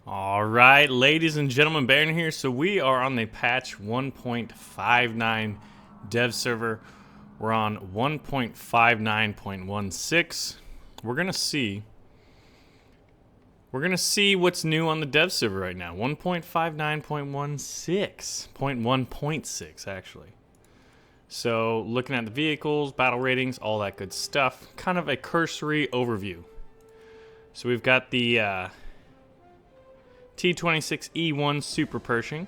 Alright, ladies and gentlemen, Baron here. So we are on the patch 1.59 dev server. We're on 1.59.16. We're gonna see what's new on the dev server right now. 1.59.16. actually. So looking at the vehicles, battle ratings, all that good stuff. Kind of a cursory overview. So we've got the T26E1 Super Pershing.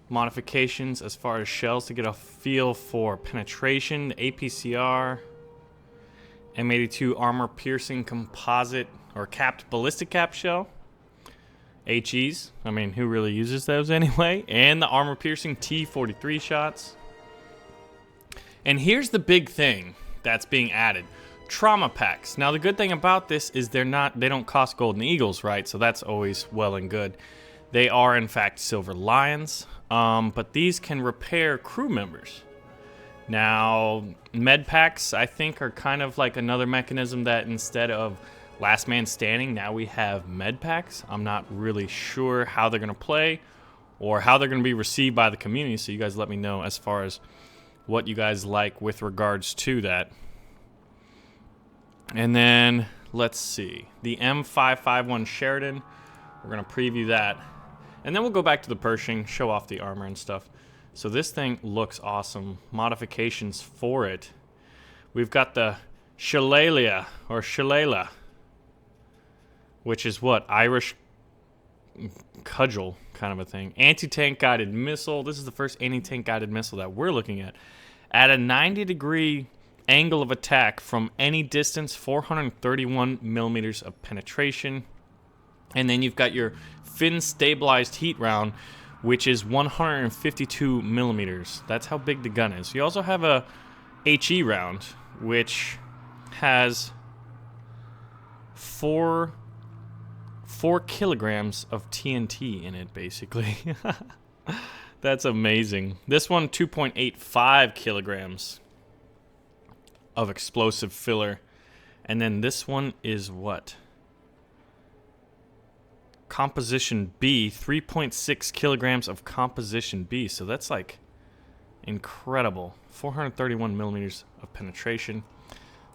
Modifications as far as shells to get a feel for penetration. APCR. M82 Armor Piercing Composite or Capped Ballistic Cap Shell. HEs. I mean, who really uses those anyway? And the Armor Piercing T43 shots. And here's the big thing that's being added. Trauma packs. Now the good thing about this is they don't cost golden eagles, right? So that's always well and good. They are in fact silver lions, but these can repair crew members. Now med packs I think are kind of like another mechanism that instead of last man standing, now we have med packs. I'm not really sure how they're gonna play or how they're gonna be received by the community, so you guys let me know as far as what you guys like with regards to that. And then, let's see, the M551 Sheridan, we're going to preview that. And then we'll go back to the Pershing, show off the armor and stuff. So this thing looks awesome. Modifications for it. We've got the Shillelagh, or Shillelagh, which is what? Irish cudgel kind of a thing. Anti-tank guided missile. This is the first anti-tank guided missile that we're looking at. At a 90-degree angle of attack from any distance, 431 millimeters of penetration. And then you've got your fin stabilized heat round, which is 152 millimeters. That's how big the gun is. You also have a HE round, which has 4 kilograms of TNT in it, basically. That's amazing. This one, 2.85 kilograms of explosive filler. And then this one is what? Composition B, 3.6 kilograms of composition B. So that's like incredible. 431 millimeters of penetration.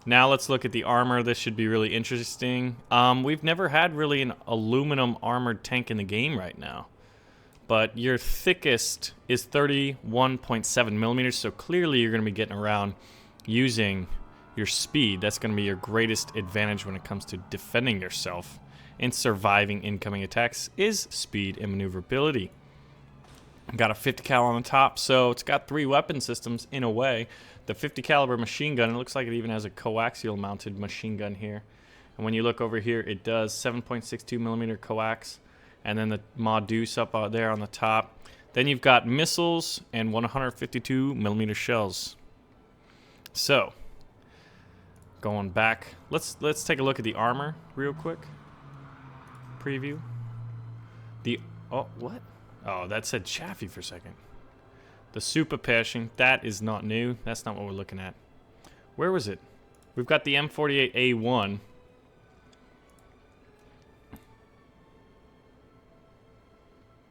Now let's look at the armor. This should be really interesting. We've never had really an aluminum armored tank in the game right now. But your thickest is 31.7 millimeters. So clearly you're going to be getting around using your speed. That's going to be your greatest advantage when it comes to defending yourself and surviving incoming attacks is speed and maneuverability. Got a 50 cal on the top, so it's got 3 weapon systems in a way. The 50 caliber machine gun, it looks like it even has a coaxial mounted machine gun here. And when you look over here, it does 7.62 millimeter coax, and then the mod deuce up there on the top. Then you've got missiles and 152 millimeter shells. So, going back, let's take a look at the armor real quick. Preview. Oh, what? Oh, that said Chaffee for a second. The Super Pershing, that is not new. That's not what we're looking at. Where was it? We've got the M48A1.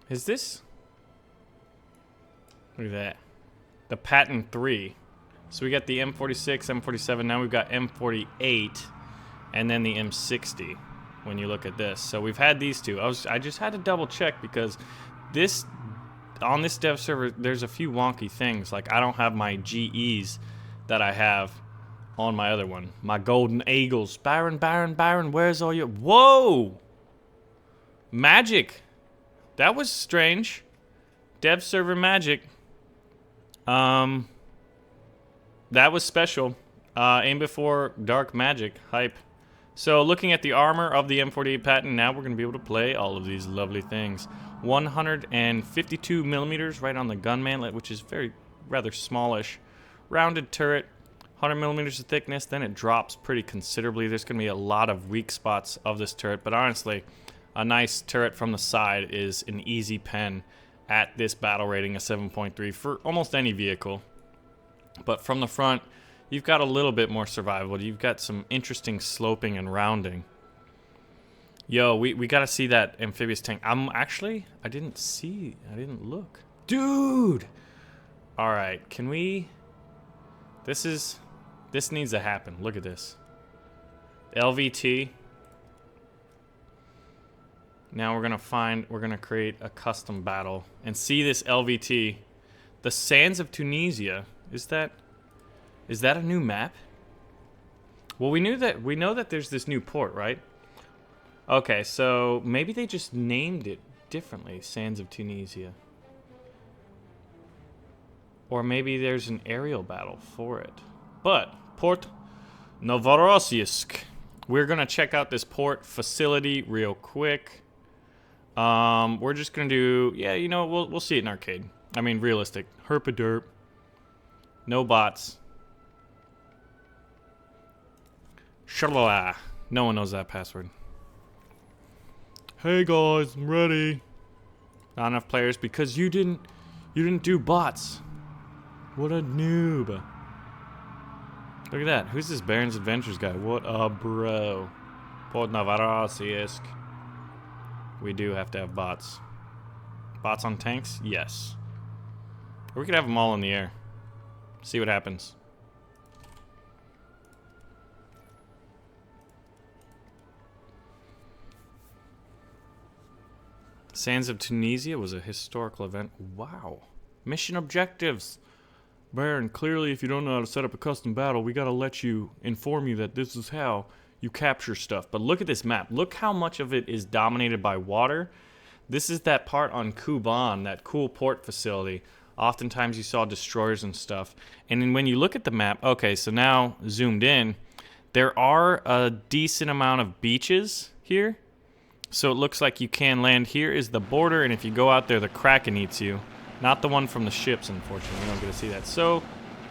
Is this? Look at that. The Patton 3. So we got the M46, M47, now we've got M48, and then the M60 when you look at this. So we've had these two. I just had to double check because on this dev server, there's a few wonky things. Like I don't have my GEs that I have on my other one. My Golden Eagles. Baron, where's all your... Whoa! Magic. That was strange. Dev server magic. That was special. Aim before dark magic. Hype. So looking at the armor of the M48 Patton, now we're going to be able to play all of these lovely things. 152 millimeters right on the gun manlet, which is rather smallish. Rounded turret, 100 millimeters of thickness, then it drops pretty considerably. There's going to be a lot of weak spots of this turret, but honestly, a nice turret from the side is an easy pen at this battle rating of 7.3 for almost any vehicle. But from the front, you've got a little bit more survivable. You've got some interesting sloping and rounding. Yo, we gotta see that amphibious tank. I didn't look. Dude! Alright, can we... This needs to happen. Look at this. LVT. Now we're gonna create a custom battle and see this LVT. The Sands of Tunisia. Is that a new map? Well, we know that there's this new port, right? Okay, so maybe they just named it differently, Sands of Tunisia. Or maybe there's an aerial battle for it. But Port Novorossiysk. We're gonna check out this port facility real quick. We're just gonna do, yeah, you know, we'll see it in arcade. I mean, realistic. Herpaderp. No bots. Shalala. No one knows that password. Hey guys, I'm ready. Not enough players because you didn't do bots. What a noob. Look at that. Who's this Baron's Adventures guy? What a bro. Port Novorossiysk. We do have to have bots. Bots on tanks? Yes. Or we could have them all in the air. See what happens. Sands of Tunisia was a historical event. Wow. Mission objectives. Baron, clearly if you don't know how to set up a custom battle, we gotta let you inform you that this is how you capture stuff. But look at this map. Look how much of it is dominated by water. This is that part on Kuban, that cool port facility. Oftentimes you saw destroyers and stuff. And then when you look at the map, okay, so now zoomed in, there are a decent amount of beaches here. So it looks like you can land. Here is the border, and if you go out there, the Kraken eats you. Not the one from the ships, unfortunately. We don't get to see that. So,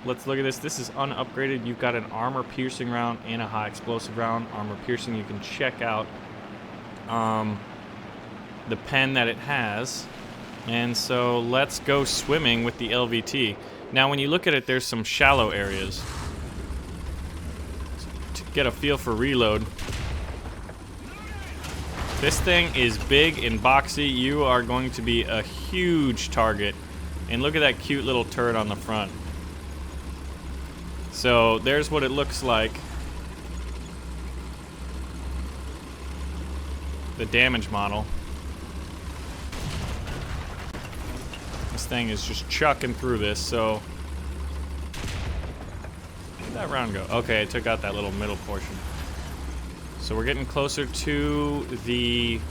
let's look at this. This is unupgraded. You've got an armor-piercing round and a high-explosive round. Armor-piercing, you can check out the pen that it has. And so, let's go swimming with the LVT. Now, when you look at it, there's some shallow areas. To get a feel for reload. This thing is big and boxy. You are going to be a huge target. And look at that cute little turret on the front. So there's what it looks like. The damage model. This thing is just chucking through this, so... Where'd that round go? Okay, it took out that little middle portion. So we're getting closer to the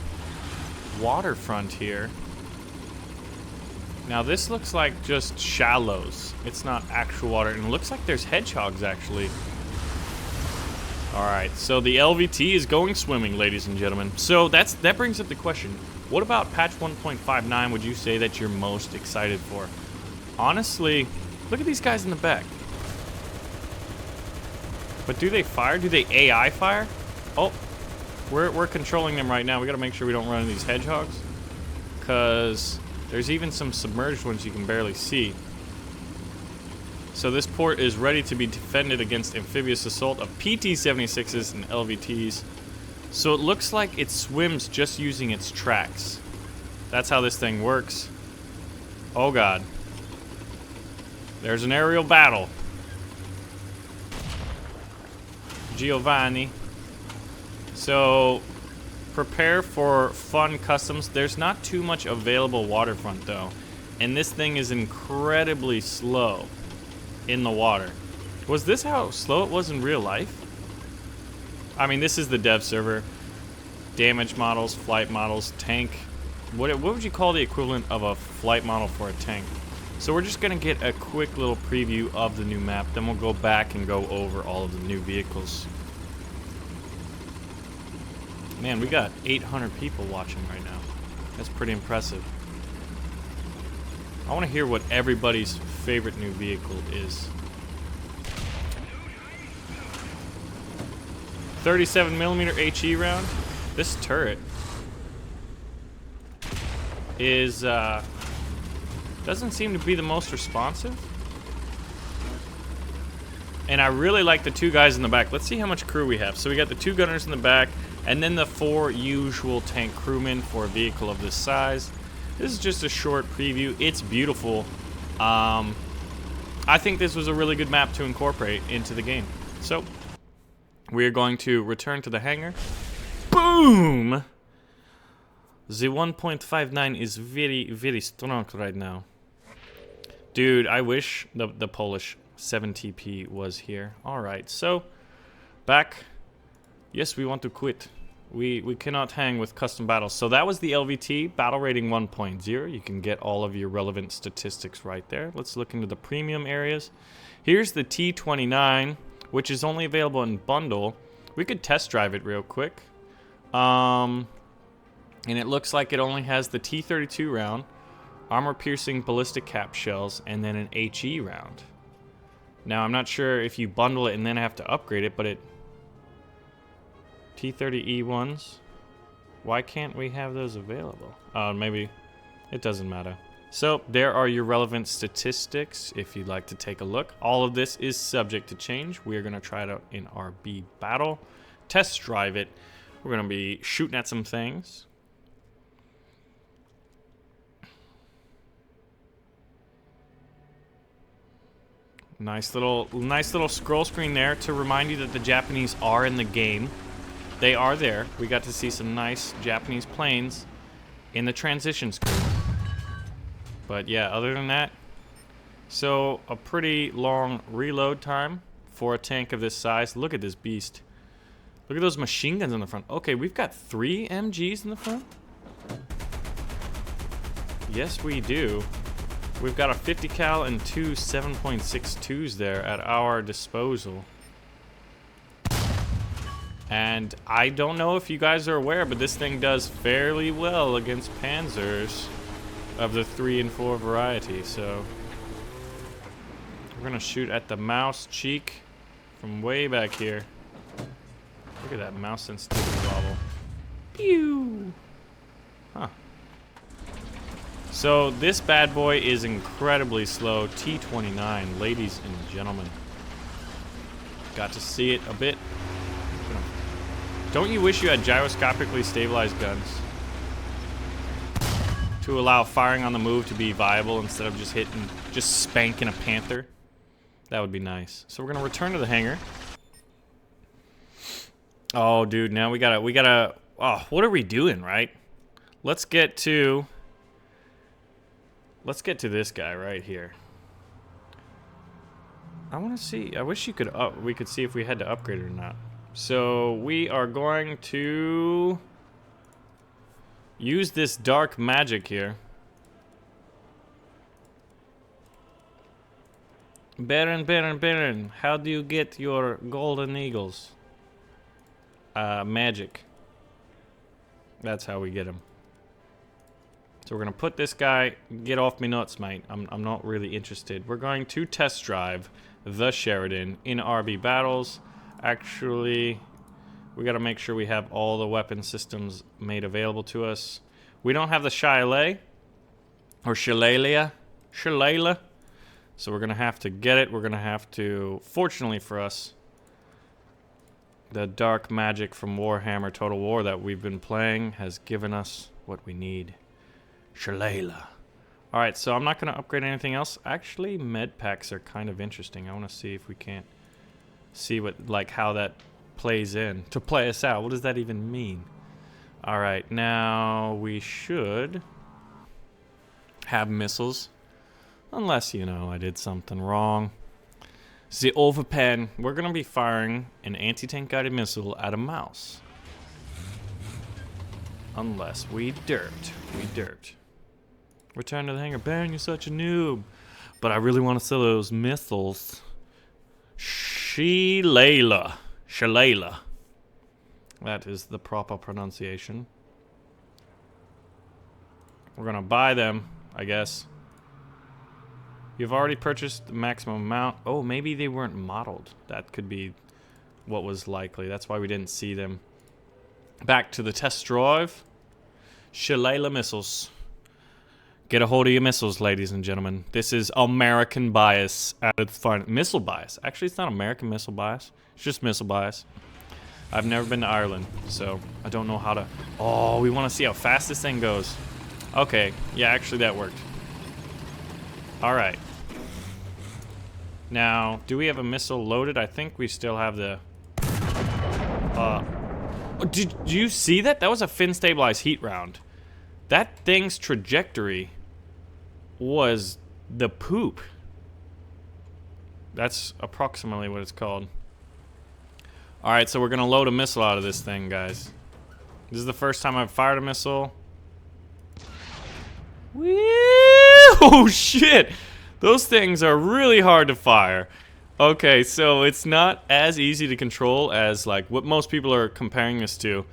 waterfront here. Now this looks like just shallows. It's not actual water, and it looks like there's hedgehogs actually. Alright, so the LVT is going swimming, ladies and gentlemen. So that brings up the question, what about patch 1.59 would you say that you're most excited for? Honestly, look at these guys in the back. But do they fire? Do they AI fire? Oh, we're controlling them right now. We gotta make sure we don't run into these hedgehogs. Because there's even some submerged ones you can barely see. So this port is ready to be defended against amphibious assault of PT-76s and LVTs. So it looks like it swims just using its tracks. That's how this thing works. Oh god. There's an aerial battle. Giovanni. So, prepare for fun customs. There's not too much available waterfront though. And this thing is incredibly slow in the water. Was this how slow it was in real life? I mean, this is the dev server. Damage models, flight models, tank. What would you call the equivalent of a flight model for a tank? So we're just gonna get a quick little preview of the new map. Then we'll go back and go over all of the new vehicles. Man, we got 800 people watching right now. That's pretty impressive. I want to hear what everybody's favorite new vehicle is. 37mm HE round. This turret is doesn't seem to be the most responsive. And I really like the two guys in the back. Let's see how much crew we have. So we got the two gunners in the back. And then the 4 usual tank crewmen for a vehicle of this size. This is just a short preview. It's beautiful. I think this was a really good map to incorporate into the game. So, we are going to return to the hangar. Boom! The 1.59 is very, very strong right now. Dude, I wish the Polish 7TP was here. Alright, so, back. Yes, we want to quit. We cannot hang with custom battles. So that was the LVT, battle rating 1.0. You can get all of your relevant statistics right there. Let's look into the premium areas. Here's the T29, which is only available in bundle. We could test drive it real quick. And it looks like it only has the T32 round, armor-piercing ballistic cap shells, and then an HE round. Now, I'm not sure if you bundle it and then have to upgrade it, but it... T30E1s. Why can't we have those available? Maybe it doesn't matter. So there are your relevant statistics if you'd like to take a look. All of this is subject to change. We are going to try it out in our B battle. Test drive it. We're going to be shooting at some things. Nice little scroll screen there to remind you that the Japanese are in the game. They are there. We got to see some nice Japanese planes in the transition screen. But yeah, other than that, so a pretty long reload time for a tank of this size. Look at this beast. Look at those machine guns in the front. Okay, we've got 3 MGs in the front. Yes, we do. We've got a 50 cal and 2 7.62s there at our disposal. And I don't know if you guys are aware, but this thing does fairly well against Panzers of the 3 and 4 variety. So we're gonna shoot at the mouse cheek from way back here. Look at that mouse sensitivity wobble. Pew! Huh. So this bad boy is incredibly slow. T29, ladies and gentlemen. Got to see it a bit. Don't you wish you had gyroscopically stabilized guns to allow firing on the move to be viable instead of just spanking a Panther? That would be nice. So we're gonna return to the hangar. Oh, dude, now we gotta. Oh, what are we doing, right? Let's get to this guy right here. I want to see. I wish we could see if we had to upgrade it or not. So we are going to use this dark magic here. Baron, how do you get your golden eagles? Magic. That's how we get them. So we're gonna put this guy. Get off me nuts, mate. I'm not really interested. We're going to test drive the Sheridan in RB battles. Actually, we got to make sure we have all the weapon systems made available to us. We don't have the Shillelagh or Shillelagh. So we're going to have to get it. We're going to have to, fortunately for us, the dark magic from Warhammer Total War that we've been playing has given us what we need. Shillelagh. Alright, so I'm not going to upgrade anything else. Actually, med packs are kind of interesting. I want to see if we can't see how that plays in. To play us out, what does that even mean? Alright, now we should have missiles. Unless, you know, I did something wrong. The overpen, we're going to be firing an anti-tank guided missile at a mouse. Unless we derped. Return to the hangar. Baron, you're such a noob. But I really want to sell those missiles. Shillelagh. That is the proper pronunciation. We're going to buy them, I guess. You've already purchased the maximum amount. Oh, maybe they weren't modeled. That could be what was likely. That's why we didn't see them. Back to the test drive. Shillelagh missiles. Get a hold of your missiles, ladies and gentlemen. This is American bias at its finest. Missile bias. Actually, it's not American missile bias. It's just missile bias. I've never been to Ireland, so I don't know how to... Oh, we want to see how fast this thing goes. Okay, yeah, actually that worked. Alright. Now, do we have a missile loaded? I think we still have the... Did you see that? That was a fin-stabilized heat round. That thing's trajectory was the poop. That's approximately what it's called. Alright, so we're gonna load a missile out of this thing, guys. This is the first time I've fired a missile. Whee! Oh, shit! Those things are really hard to fire. Okay, so it's not as easy to control as, like, what most people are comparing this to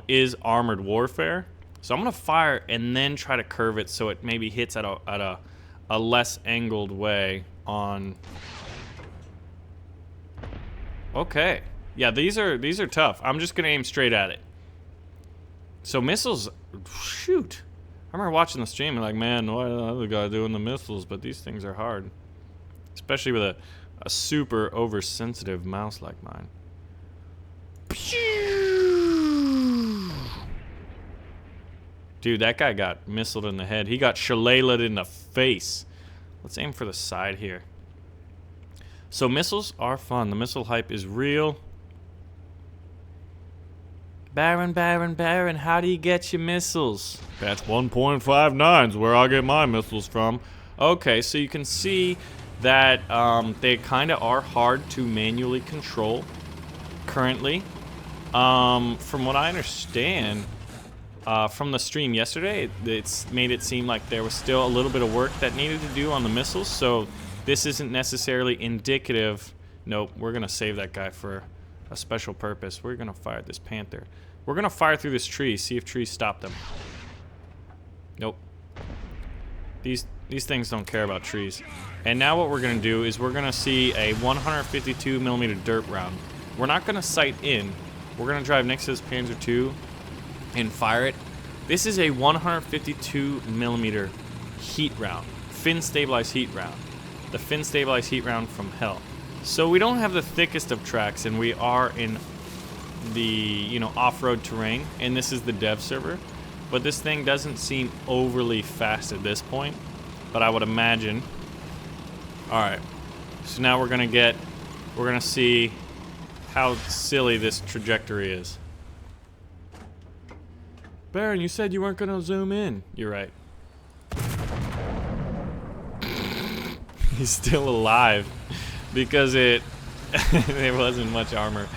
is Armored Warfare. So I'm gonna fire and then try to curve it so it maybe hits at a less angled way on... Okay. Yeah, these are tough. I'm just gonna aim straight at it. So missiles, shoot. I remember watching the stream and like, man, what the other guy doing the missiles? But these things are hard, especially with a super oversensitive mouse like mine. Dude, that guy got missiled in the head. He got shillelagh'd in the face. Let's aim for the side here. So missiles are fun. The missile hype is real. Baron, how do you get your missiles? That's 1.59's where I get my missiles from. Okay, so you can see that they kind of are hard to manually control currently. From what I understand from the stream yesterday, it's made it seem like there was still a little bit of work that needed to do on the missiles, so this isn't necessarily indicative. Nope, we're going to save that guy for a special purpose. We're going to fire this Panther. We're going to fire through this tree, see if trees stop them. Nope. These things don't care about trees. And now what we're going to do is we're going to see a 152 millimeter dirt round. We're not going to sight in. We're going to drive next to this Panzer II and fire it. This is a 152 millimeter heat round. Fin stabilized heat round. The fin stabilized heat round from hell. So we don't have the thickest of tracks, and we are in the, you know, off-road terrain, and this is the dev server. But this thing doesn't seem overly fast at this point, but I would imagine. Alright, so now we're gonna see how silly this trajectory is. Baron, you said you weren't gonna zoom in. You're right. He's still alive because it wasn't much armor.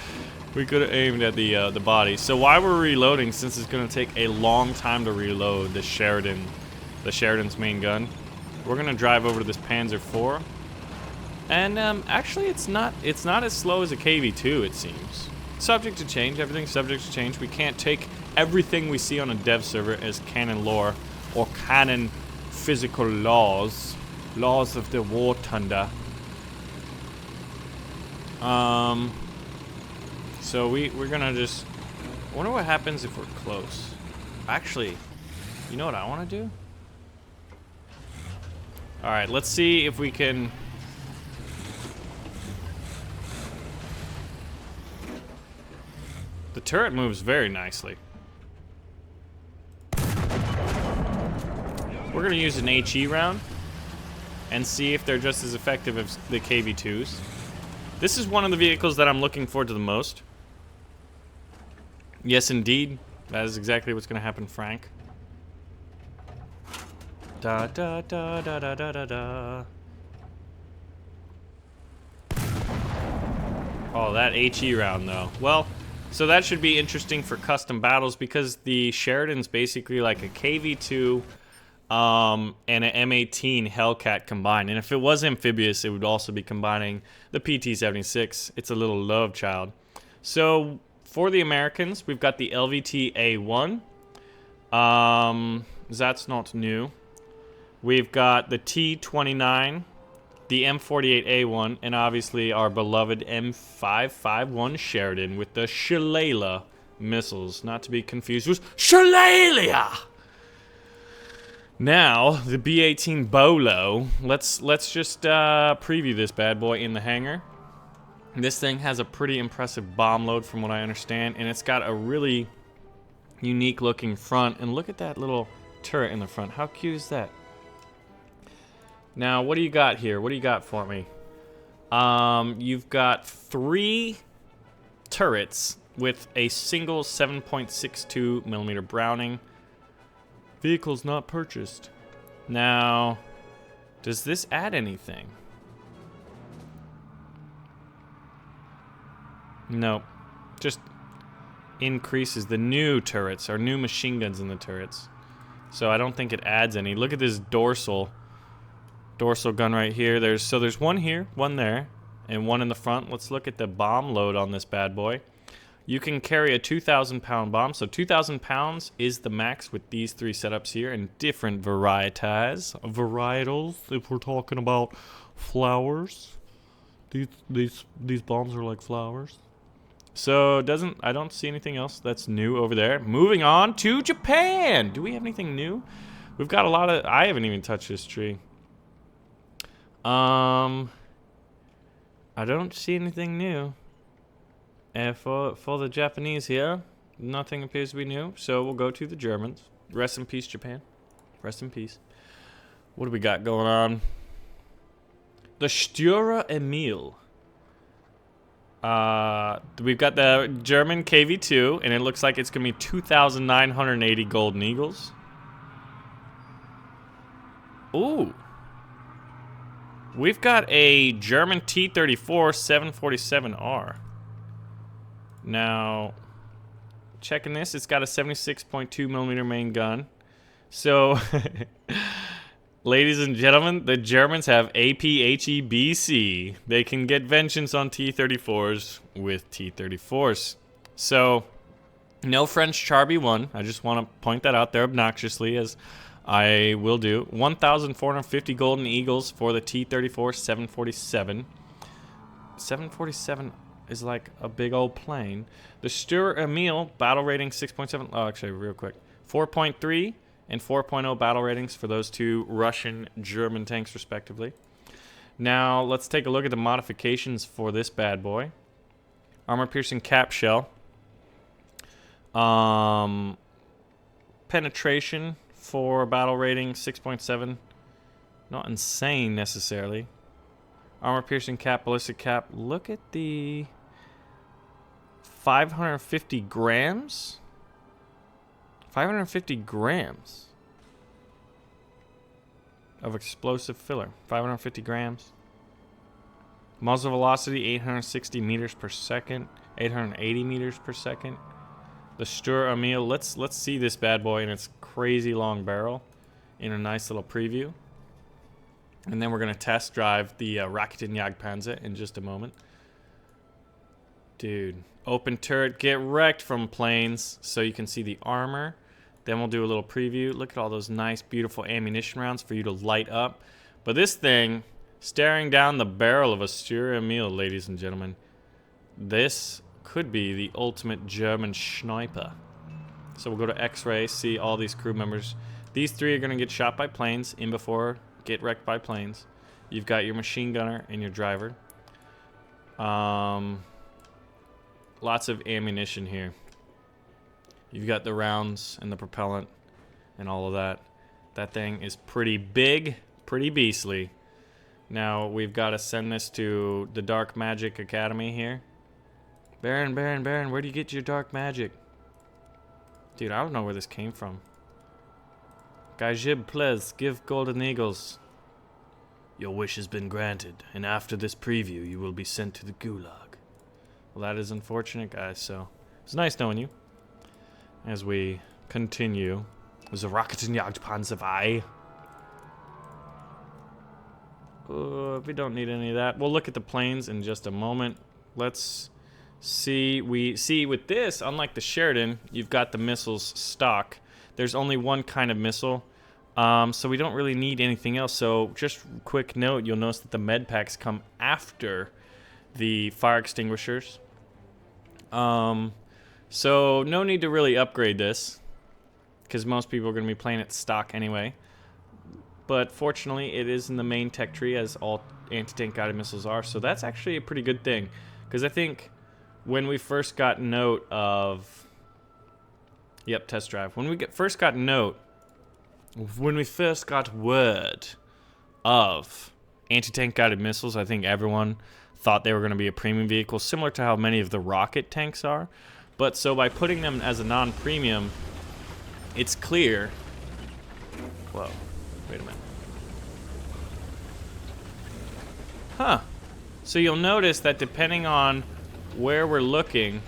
We could have aimed at the body. So while we're reloading, since it's gonna take a long time to reload the Sheridan's main gun, we're gonna drive over to this Panzer IV. And actually, it's not as slow as a KV-2, it seems. Subject to change. Everything's subject to change. We can't take everything we see on a dev server as canon lore or canon physical laws of the war thunder. So we're gonna just... I wonder what happens if we're close. Actually, you know what I want to do? Alright, let's see if we can... The turret moves very nicely. We're gonna use an HE round and see if they're just as effective as the KV-2s. This is one of the vehicles that I'm looking forward to the most. Yes, indeed. That is exactly what's going to happen, Frank. Da da da da da da da da. Oh, that HE round, though. Well, so that should be interesting for custom battles because the Sheridan's basically like a KV-2 and an M18 Hellcat combined. And if it was amphibious, it would also be combining the PT-76. It's a little love child. So for the Americans, we've got the LVT-A1. That's not new. We've got the T-29, the M48A1, and obviously our beloved M551 Sheridan with the Shillelagh missiles, not to be confused with Shillelagh. Now, the B-18 Bolo. Let's just preview this bad boy in the hangar. This thing has a pretty impressive bomb load from what I understand, and it's got a really unique looking front. And look at that little turret in the front. How cute is that? Now, what do you got here? What do you got for me? You've got 3 turrets with a single 7.62 millimeter Browning. Vehicles not purchased. Now, does this add anything? Nope. Just increases the new turrets, or new machine guns in the turrets. So I don't think it adds any. Look at this dorsal gun right here. There's one here, one there, and one in the front. Let's look at the bomb load on this bad boy. You can carry a 2,000 pound bomb. So 2,000 pounds is the max with these 3 setups here in different varietals, if we're talking about flowers. These bombs are like flowers. So I don't see anything else that's new over there. Moving on to Japan. Do we have anything new? We've got a lot of, I haven't even touched this tree. I don't see anything new. And for the Japanese here, nothing appears to be new. So we'll go to the Germans. Rest in peace, Japan. Rest in peace. What do we got going on? The Strv Emil. We've got the German KV-2, and it looks like it's going to be 2,980 Golden Eagles. Ooh. We've got a German T-34 747R. Now, checking this, it's got a 76.2 millimeter main gun. So, ladies and gentlemen, the Germans have APHEBC. They can get vengeance on T-34s with T-34s. So, no French Char B1. I just want to point that out there obnoxiously, as I will do. 1,450 Golden Eagles for the T-34 747. 747 is like a big old plane. The Strv Emil battle rating 6.7. Oh, actually, real quick. 4.3 and 4.0 battle ratings for those 2 Russian German tanks, respectively. Now, let's take a look at the modifications for this bad boy. Armor-piercing cap shell. Penetration for battle rating 6.7. Not insane necessarily. Armor-piercing cap, ballistic cap. Look at the 550 grams. 550 grams of explosive filler. 550 grams. Muzzle velocity 860 meters per second. 880 meters per second. The Strv Emil. Let's see this bad boy in its crazy long barrel in a nice little preview. And then we're going to test drive the Raketenjagdpanzer in just a moment. Dude, open turret, get wrecked from planes so you can see the armor. Then we'll do a little preview. Look at all those nice, beautiful ammunition rounds for you to light up. But this thing, staring down the barrel of a Strv Emil, ladies and gentlemen, this could be the ultimate German sniper. So we'll go to X-ray, see all these crew members. These 3 are going to get shot by planes in before, get wrecked by planes. You've got your machine gunner and your driver. Lots of ammunition here. You've got the rounds and the propellant and all of that. That thing is pretty big, pretty beastly. Now we've got to send this to the Dark Magic Academy here. Baron, where do you get your dark magic? Dude, I don't know where this came from. Gajib, please, give Golden Eagles. Your wish has been granted, and after this preview, you will be sent to the Gulag. Well, that is unfortunate, guys, so it's nice knowing you. As we continue, there's a Raketenjagdpanzer. We don't need any of that. We'll look at the planes in just a moment. Let's see. We see with this, unlike the Sheridan, you've got the missiles stock. There's only one kind of missile, so we don't really need anything else. So just quick note, you'll notice that the med packs come after the fire extinguishers. So no need to really upgrade this, because most people are going to be playing it stock anyway. But fortunately, it is in the main tech tree, as all anti-tank guided missiles are, so that's actually a pretty good thing. Because I think when we first got note of... Yep, test drive. When we first got note... When we first got word of anti-tank guided missiles, I think everyone thought they were going to be a premium vehicle, similar to how many of the rocket tanks are. But so by putting them as a non-premium, it's clear... Whoa, wait a minute. Huh. So you'll notice that depending on where we're looking,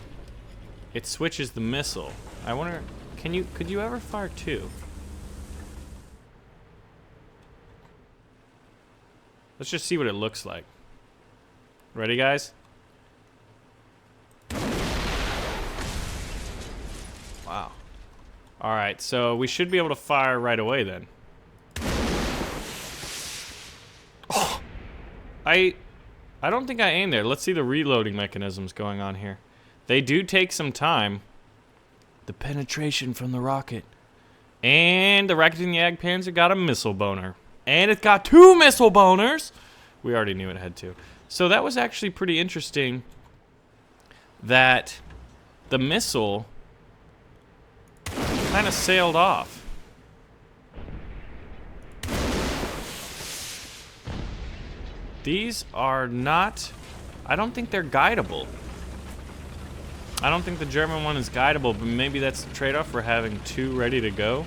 it switches the missile. I wonder, could you ever fire two? Let's just see what it looks like. Ready, guys? Wow. Alright, so we should be able to fire right away then. Oh! I don't think I aimed there. Let's see the reloading mechanisms going on here. They do take some time. The penetration from the rocket. And the Raketenjagdpanzer got a missile boner. And it got 2 missile boners! We already knew it had 2. So that was actually pretty interesting that the missile kind of sailed off. These are not... I don't think they're guidable. I don't think the German one is guidable, but maybe that's the trade-off for having 2 ready to go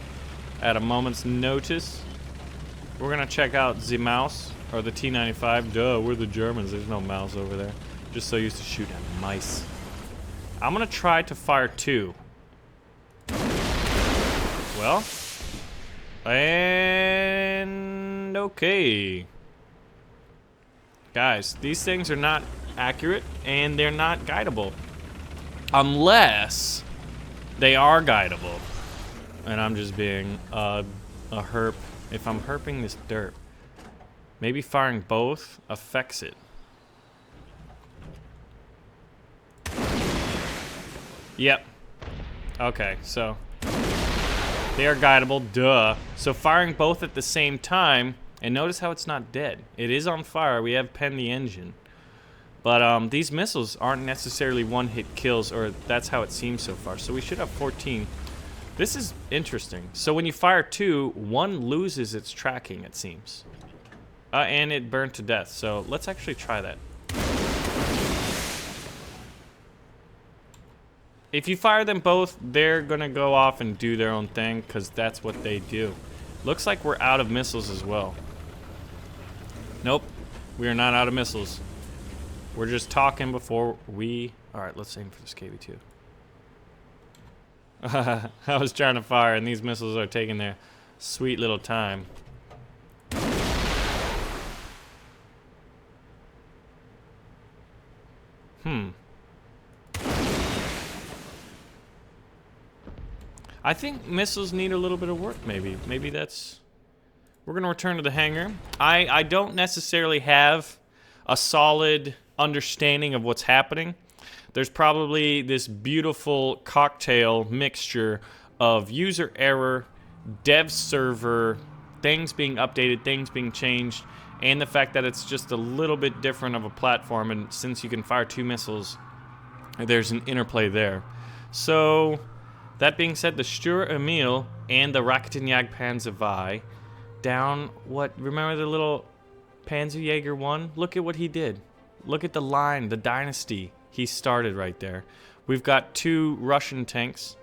at a moment's notice. We're gonna check out the mouse, or the T-95. Duh, we're the Germans. There's no mouse over there. Just so used to shooting at mice. I'm gonna try to fire 2. Well, and okay. Guys, these things are not accurate, and they're not guidable. Unless they are guidable. And I'm just being a herp. If I'm herping this dirt, maybe firing both affects it. Yep. Okay, so they are guidable, duh. So firing both at the same time, and notice how it's not dead. It is on fire. We have penned the engine. But these missiles aren't necessarily one-hit kills, or that's how it seems so far. So we should have 14. This is interesting. So when you fire 2, 1 loses its tracking, it seems. And it burned to death. So let's actually try that. If you fire them both, they're going to go off and do their own thing, because that's what they do. Looks like we're out of missiles as well. Nope. We are not out of missiles. We're just talking before we... Alright, let's aim for this KV-2. I was trying to fire, and these missiles are taking their sweet little time. I think missiles need a little bit of work, maybe. Maybe that's... We're going to return to the hangar. I don't necessarily have a solid understanding of what's happening. There's probably this beautiful cocktail mixture of user error, dev server, things being updated, things being changed, and the fact that it's just a little bit different of a platform, and since you can fire 2 missiles, there's an interplay there. So, that being said, the Strv Emil and the Raketenjagdpanzer down, what, remember the little Panzerjäger 1? Look at what he did. Look at the line, the dynasty he started right there. We've got 2 Russian tanks,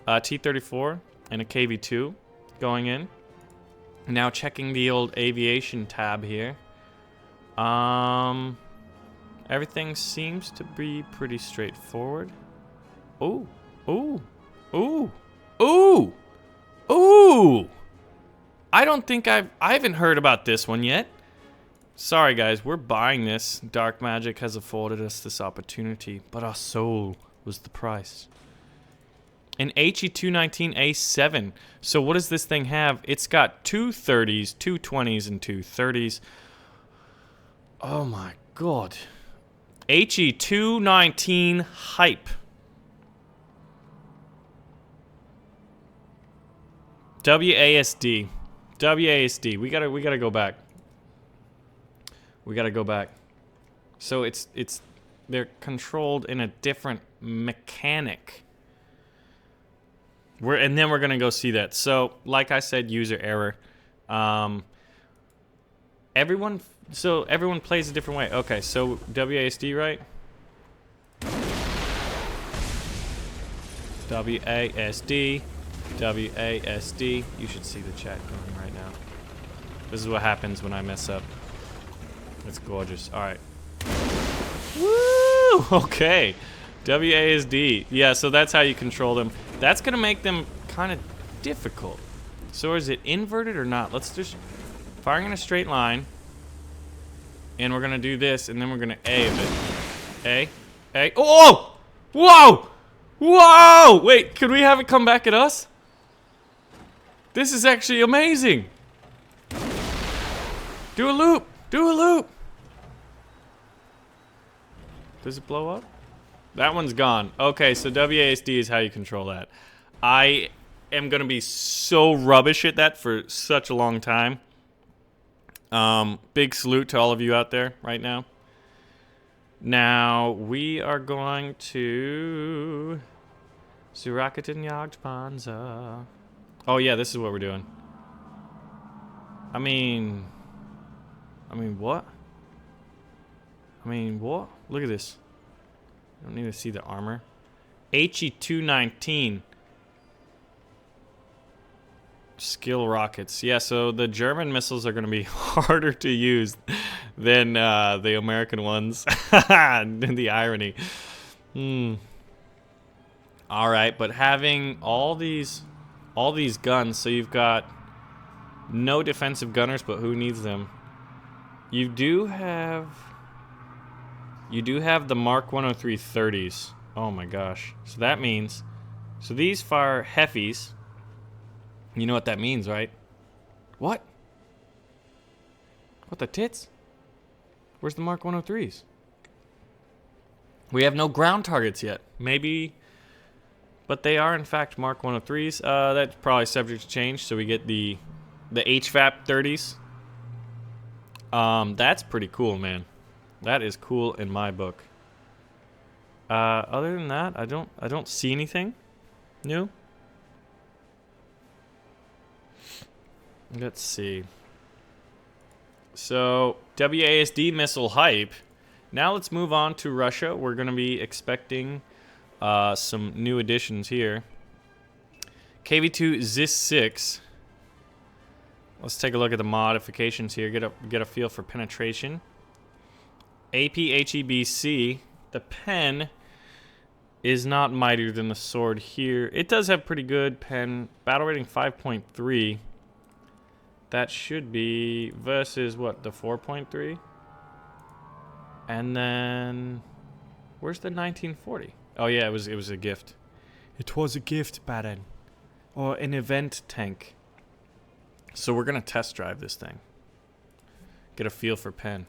T-34 and a KV-2 going in. Now checking the old aviation tab here. Everything seems to be pretty straightforward. Ooh, ooh, ooh, ooh, ooh! I don't think I haven't heard about this one yet. Sorry guys, we're buying this. Dark Magic has afforded us this opportunity, but our soul was the price. An HE-219A7. So what does this thing have? It's got 2 30s, 2 20s, and 2 30s. Oh my god. HE-219 hype. WASD. WASD. We gotta go back. We gotta go back. So it's they're controlled in a different mechanic. And then we're gonna go see that. So, like I said, user error. Everyone plays a different way. Okay, so WASD, right? WASD. You should see the chat going right now. This is what happens when I mess up. It's gorgeous. All right. Woo! Okay. WASD. Yeah, so that's how you control them. That's gonna make them kind of difficult. So is it inverted or not? Let's just firing in a straight line. And we're gonna do this, and then we're gonna A of it. A. Oh! Whoa! Whoa! Wait, could we have it come back at us? This is actually amazing. Do a loop. Do a loop. Does it blow up? That one's gone. Okay, so WASD is how you control that. I am gonna be so rubbish at that for such a long time. Big salute to all of you out there right now. Now, we are going to Raketenjagdpanzer. Oh yeah, this is what we're doing. I mean, what? Look at this. I don't need to see the armor. HE-219. Skill rockets. Yeah, so the German missiles are going to be harder to use than the American ones. The irony. All right, but having all these guns, so you've got no defensive gunners, but who needs them? You do have the Mark 103 30s. Oh my gosh. So that means, so these fire heffies. You know what that means, right? What? What the tits? Where's the Mark 103s? We have no ground targets yet. Maybe, but they are in fact Mark 103s. That's probably subject to change, so we get the HVAP 30s. That's pretty cool, man. That is cool in my book. Other than that, I don't see anything new. Let's see. So, WASD missile hype. Now let's move on to Russia. We're going to be expecting some new additions here. KV-2 ZIS-6. Let's take a look at the modifications here. Get a feel for penetration. APHEBC. The pen is not mightier than the sword here. It does have pretty good pen. Battle rating 5.3. That should be versus what, the 4.3? And then where's the 1940? Oh yeah, it was a gift. It was a gift, Baron. Or an event tank. So we're gonna test drive this thing. Get a feel for pen.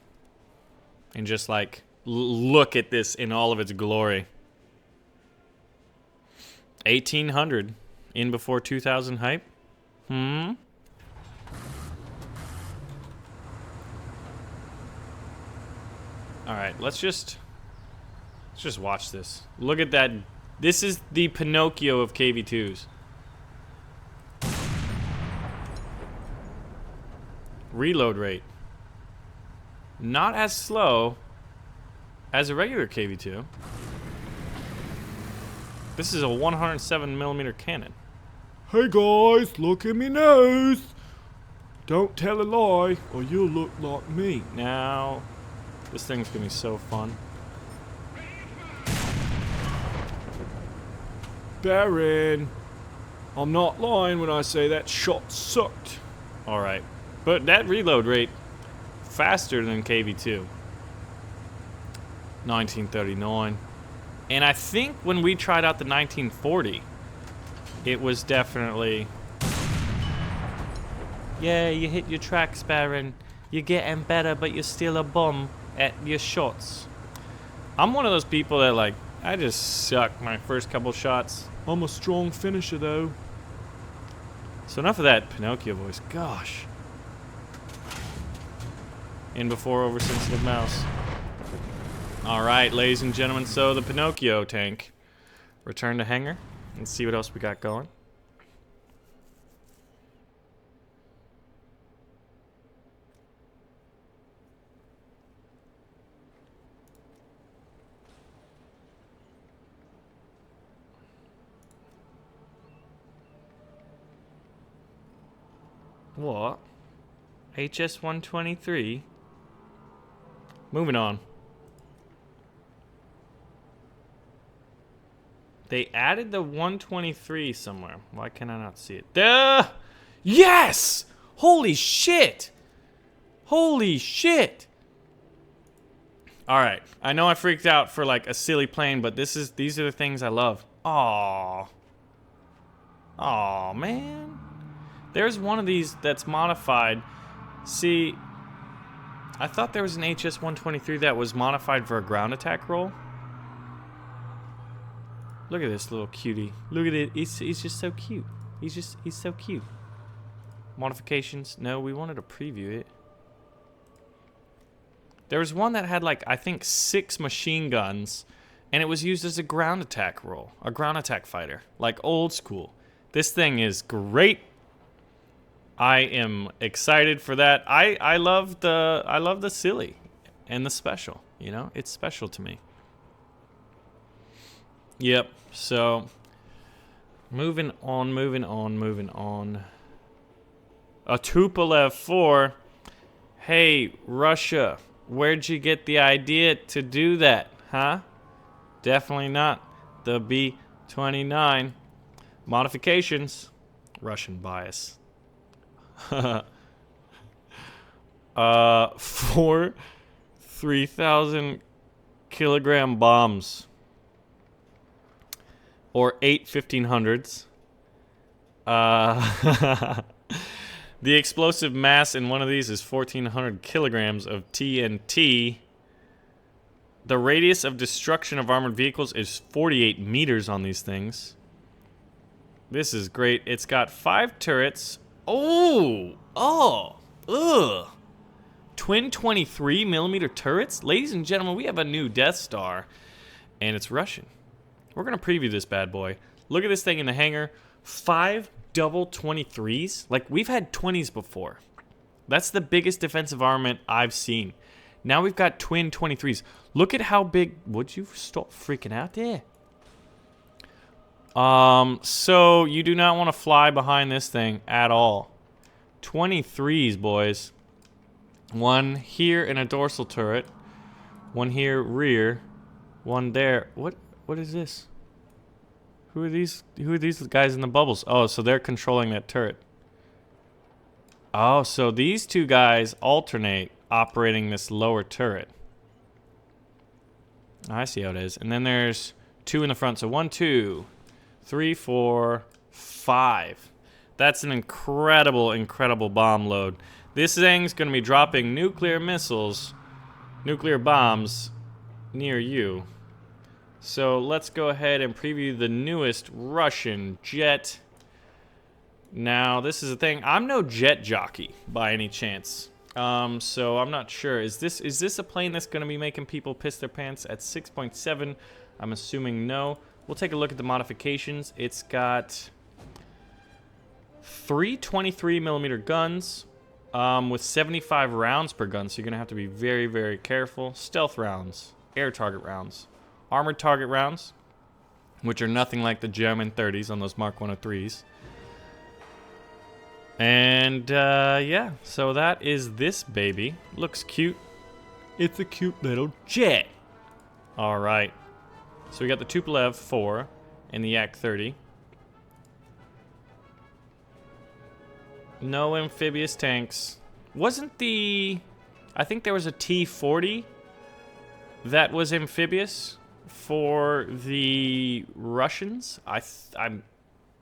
And just like look at this in all of its glory. 1800 in before 2000 hype. Alright, let's just watch this. Look at that. This is the Pinocchio of KV-2s. Reload rate. Not as slow as a regular KV-2. This is a 107mm cannon. Hey guys, look at me nose. Don't tell a lie or you'll look like me. Now, this thing's gonna be so fun. Baron, I'm not lying when I say that shot sucked. Alright, but that reload rate, faster than KV-2. 1939. And I think when we tried out the 1940, it was definitely... Yeah, you hit your tracks, Baron. You're getting better, but you're still a bum at your shots. I'm one of those people that, like, I just suck my first couple shots. I'm a strong finisher, though. So enough of that Pinocchio voice. Gosh. In before oversensitive mouse. All right, ladies and gentlemen, so the Pinocchio tank. Return to hangar and see what else we got going. What? HS-123? Moving on. They added the 123 somewhere. Why can I not see it? Duh! Yes! Holy shit! Holy shit! Alright. I know I freaked out for like a silly plane, but these are the things I love. Aww. Aw, man. There's one of these that's modified. See, I thought there was an HS-123 that was modified for a ground attack role. Look at this little cutie. Look at it. He's just so cute. He's so cute. Modifications. No, we wanted to preview it. There was one that had like, I think 6 machine guns, and it was used as a ground attack role. A ground attack fighter. Like old school. This thing is great. I am excited for that. I love the silly and the special, you know? It's special to me. Yep. So moving on. A Tupolev 4. Hey, Russia, where'd you get the idea to do that, huh? Definitely not the B-29. Modifications. Russian bias. 4 3,000 kilogram bombs. Or 8 1500s. The explosive mass in one of these is 1,400 kilograms of TNT. The radius of destruction of armored vehicles is 48 meters on these things. This is great. It's got 5 turrets. Ugh. Twin 23mm turrets? Ladies and gentlemen, we have a new Death Star, and it's Russian. We're going to preview this bad boy. Look at this thing in the hangar. 5 double 23s. Like, we've had 20s before. That's the biggest defensive armament I've seen. Now we've got twin 23s. Look at how big... Would you stop freaking out there? So you do not want to fly behind this thing at all. 23s, boys. One here in a dorsal turret. One here rear. One there. What is this? Who are these guys in the bubbles? Oh, so they're controlling that turret. Oh, so these two guys alternate operating this lower turret. I see how it is. And then there's 2 in the front. So 1, 2, 3, 4, 5. That's an incredible, incredible bomb load. This thing's going to be dropping nuclear missiles, nuclear bombs near you. So let's go ahead and preview the newest Russian jet. Now, this is the thing. I'm no jet jockey by any chance. So I'm not sure. Is this a plane that's going to be making people piss their pants at 6.7? I'm assuming no. We'll take a look at the modifications. It's got 3 23mm guns with 75 rounds per gun, so you're going to have to be very, very careful. Stealth rounds, air target rounds, armored target rounds, which are nothing like the German 30s on those Mark 103s. And, yeah, so that is this baby. Looks cute. It's a cute little jet. All right. So we got the Tupolev 4 and the Yak-30. No amphibious tanks. Wasn't the... I think there was a T-40 that was amphibious for the Russians. I'm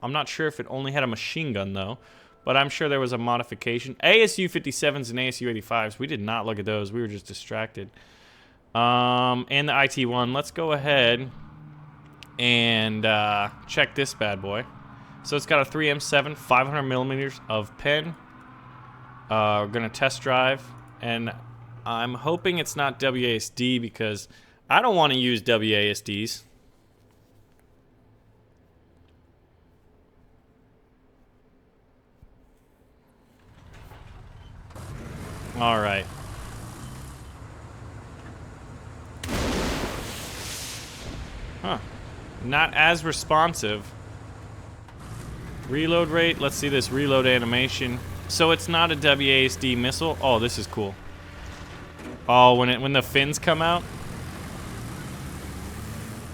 not sure if it only had a machine gun, though. But I'm sure there was a modification. ASU-57s and ASU-85s. We did not look at those. We were just distracted. And the IT-1. Let's go ahead and check this bad boy. So it's got a 3M7, 500mm of pen. We're going to test drive. And I'm hoping it's not WASD because I don't want to use WASDs. All right. Huh. Not as responsive. Reload rate. Let's see this reload animation. So it's not a WASD missile. Oh, this is cool. Oh, when the fins come out.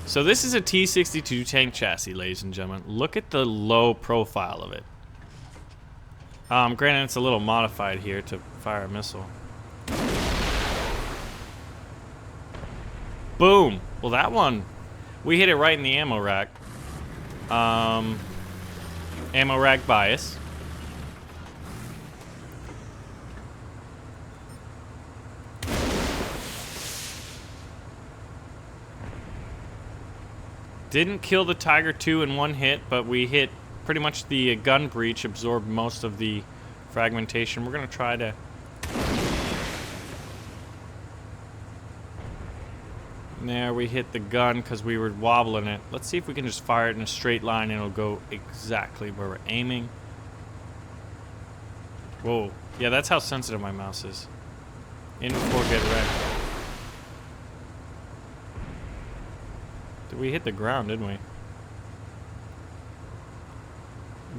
So this is a T-62 tank chassis, ladies and gentlemen. Look at the low profile of it. Granted, it's a little modified here to fire a missile. Boom. Well, that one, we hit it right in the ammo rack. Ammo rack bias. Didn't kill the Tiger II in one hit, but we hit pretty much the gun breach, absorbed most of the fragmentation. We're going to try to... There, we hit the gun because we were wobbling it. Let's see if we can just fire it in a straight line and it'll go exactly where we're aiming. Whoa. Yeah, that's how sensitive my mouse is. In before get wrecked. We hit the ground, didn't we?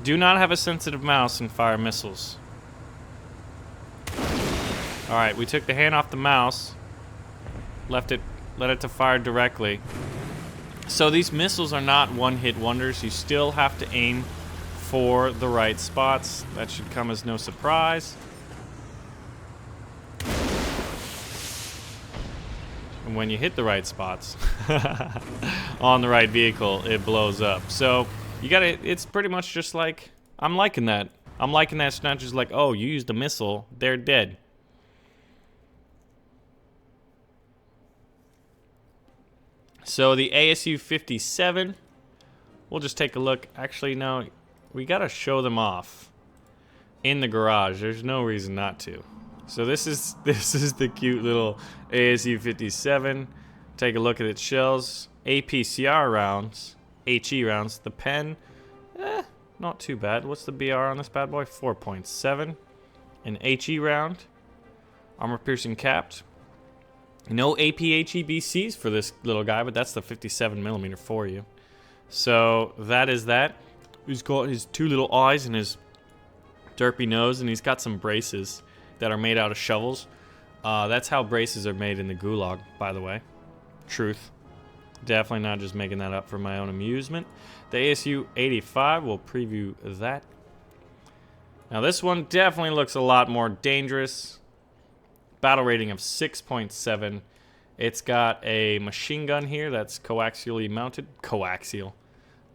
Do not have a sensitive mouse and fire missiles. Alright, we took the hand off the mouse. Let it to fire directly. So these missiles are not one-hit wonders. You still have to aim for the right spots. That should come as no surprise. And when you hit the right spots on the right vehicle, it blows up. So you gotta, it's pretty much just like, I'm liking that. I'm liking that it's not just like, oh, you used a missile, they're dead. So the ASU-57, we'll just take a look. Actually, no, we gotta show them off in the garage. There's no reason not to. So this is the cute little ASU-57. Take a look at its shells. APCR rounds, HE rounds. The pen, not too bad. What's the BR on this bad boy? 4.7. An HE round, armor piercing capped. No APHEBCs for this little guy, but that's the 57mm for you. So that is that. He's got his two little eyes and his derpy nose, and he's got some braces that are made out of shovels. That's how braces are made in the gulag, by the way. Truth. Definitely not just making that up for my own amusement. The ASU-85, we'll preview that. Now this one definitely looks a lot more dangerous. Battle rating of 6.7. It's got a machine gun here that's coaxially mounted. Coaxial.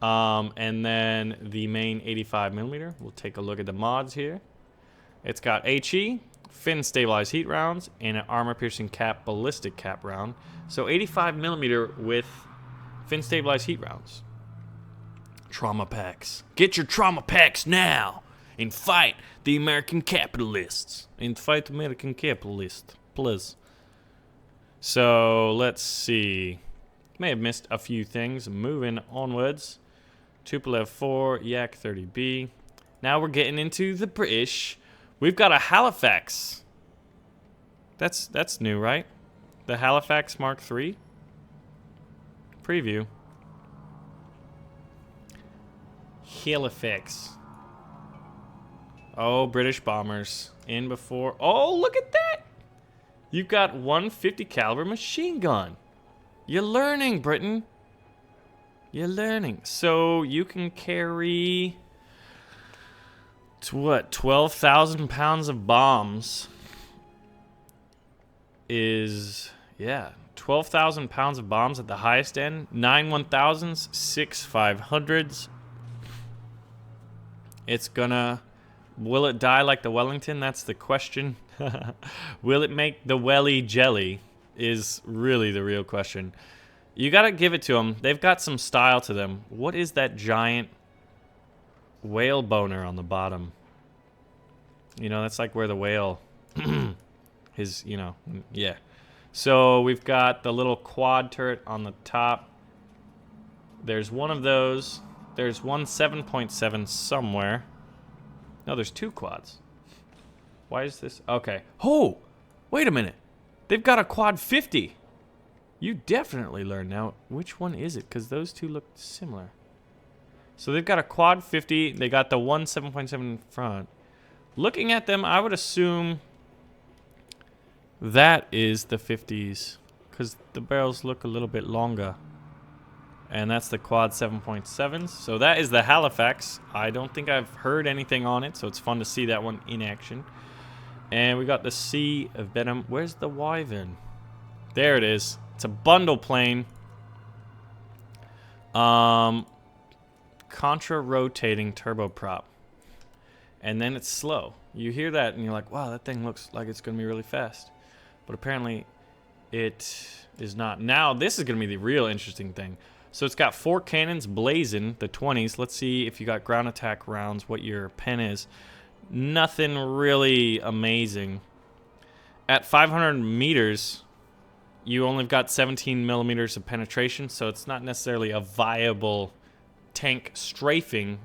And then the main 85mm. We'll take a look at the mods here. It's got HE, fin stabilized heat rounds, and an armor piercing cap ballistic cap round. So 85mm with fin stabilized heat rounds. Trauma packs. Get your trauma packs now and fight the American capitalists. And fight American capitalists, please. So let's see. May have missed a few things. Moving onwards. Tupolev 4, Yak 30B. Now we're getting into the British. We've got a Halifax. That's new, right? The Halifax Mark III. Preview. Halifax. Oh, British bombers. In before. Oh, look at that! You've got 150 caliber machine gun. You're learning, Britain. You're learning. So you can carry... what, 12,000 pounds of bombs is, yeah, 12,000 pounds of bombs at the highest end. 9 1000s, 6 500s. It's gonna, will it die like the Wellington? That's the question. Will it make the welly jelly is really the real question. You gotta give it to them. They've got some style to them. What is that giant whale boner on the bottom? You know, that's like where the whale, his, you know, yeah. So we've got the little quad turret on the top. There's one of those. There's one 7.7 somewhere. No, there's two quads. Why is this? Okay. Oh, wait a minute. They've got a quad 50. You definitely learn now. Which one is it? Because those two look similar. So they've got a quad 50. They got the one 7.7 in front. Looking at them, I would assume that is the 50s. Because the barrels look a little bit longer. And that's the quad 7.7s. So that is the Halifax. I don't think I've heard anything on it, so it's fun to see that one in action. And we got the Sea of Venom. Where's the Wyvern? There it is. It's a bundle plane. Contra-rotating turboprop. And then it's slow. You hear that and you're like, wow, that thing looks like it's going to be really fast. But apparently it is not. Now, this is going to be the real interesting thing. So it's got 4 cannons blazing, the 20s. Let's see if you got ground attack rounds, what your pen is. Nothing really amazing. At 500 meters, you only got 17 millimeters of penetration, so it's not necessarily a viable tank strafing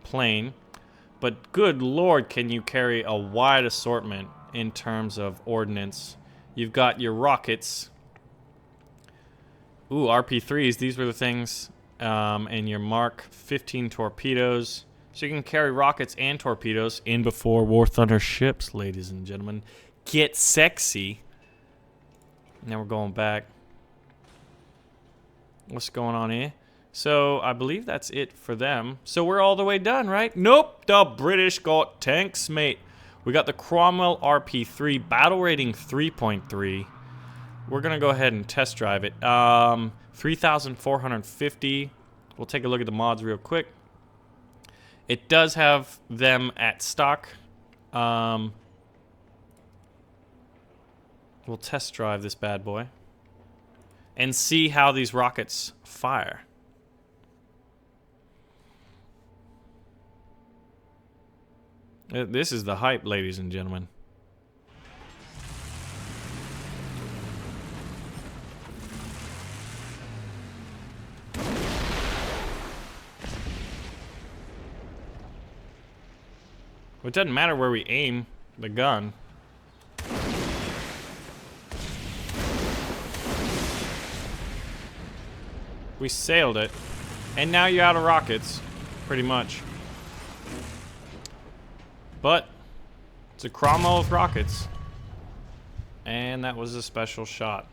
plane. But good lord, can you carry a wide assortment in terms of ordnance. You've got your rockets. Ooh, RP3s, these were the things. And your Mark 15 torpedoes. So you can carry rockets and torpedoes in before War Thunder ships, ladies and gentlemen. Get sexy. Now we're going back. What's going on here? So I believe that's it for them. So we're all the way done, right? Nope, the British got tanks, mate. We got the Cromwell RP3, battle rating 3.3. We're gonna go ahead and test drive it. 3,450. We'll take a look at the mods real quick. It does have them at stock. We'll test drive this bad boy and see how these rockets fire. This is the hype, ladies and gentlemen. It doesn't matter where we aim the gun. We sailed it. And now you're out of rockets, pretty much. But it's a Cromwell with rockets. And that was a special shot.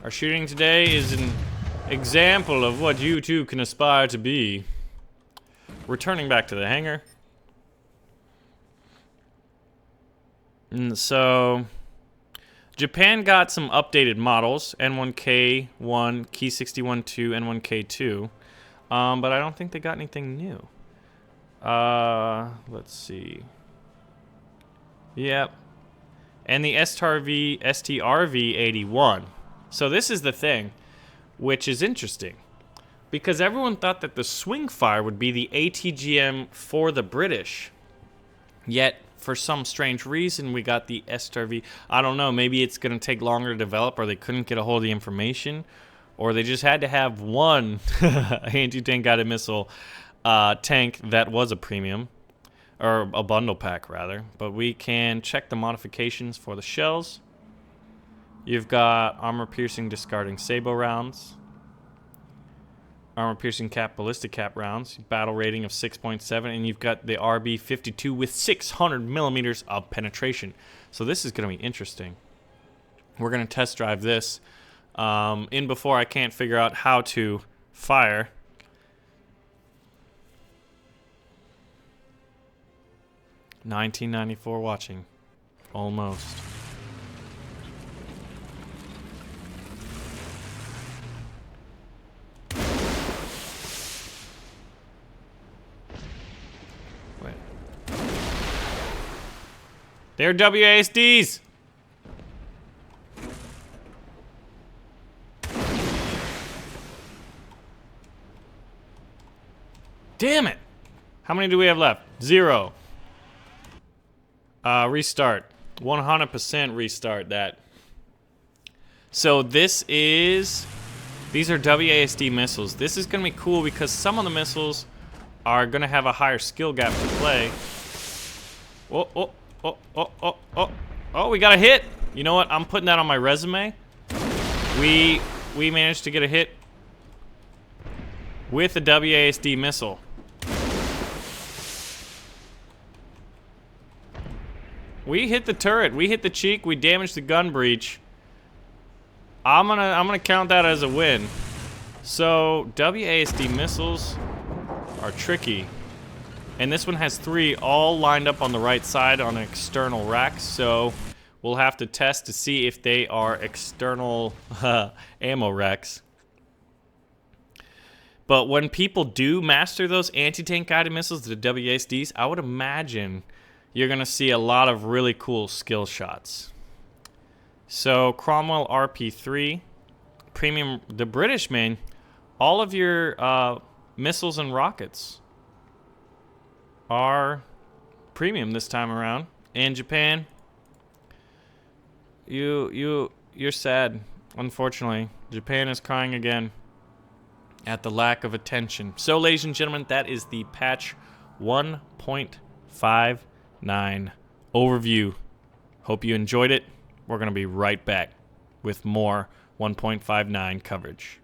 Our shooting today is an example of what you too can aspire to be. Returning back to the hangar. And so Japan got some updated models, N1K1, Key 61-2, N1K2, but I don't think they got anything new. Let's see. Yep. And the STRV-81. So this is the thing, which is interesting, because everyone thought that the swing fire would be the ATGM for the British, yet for some strange reason, we got the Strv. I don't know, maybe it's going to take longer to develop, or they couldn't get a hold of the information, or they just had to have one anti-tank guided missile tank that was a premium, or a bundle pack, rather. But we can check the modifications for the shells. You've got armor-piercing discarding sabot rounds, armor-piercing cap, ballistic cap rounds, battle rating of 6.7, and you've got the RB-52 with 600 millimeters of penetration. So this is going to be interesting. We're going to test drive this. In before I can't figure out how to fire. $19.94 watching. Almost. They're WASDs! Damn it! How many do we have left? 0. Restart. 100% restart that. So these are WASD missiles. This is going to be cool because some of the missiles are going to have a higher skill gap to play. Oh, we got a hit. You know what? I'm putting that on my resume. We managed to get a hit with a WASD missile. We hit the turret. We hit the cheek. We damaged the gun breech. I'm gonna count that as a win. So WASD missiles are tricky, and this one has 3 all lined up on the right side on external racks. So we'll have to test to see if they are external ammo racks. But when people do master those anti-tank guided missiles, the WASDs, I would imagine you're gonna see a lot of really cool skill shots. So Cromwell RP3, premium, the British, man, all of your missiles and rockets are premium this time around. And Japan, you're sad, unfortunately. Japan is crying again at the lack of attention. So, ladies and gentlemen, that is the patch 1.59 overview. Hope you enjoyed it. We're going to be right back with more 1.59 coverage.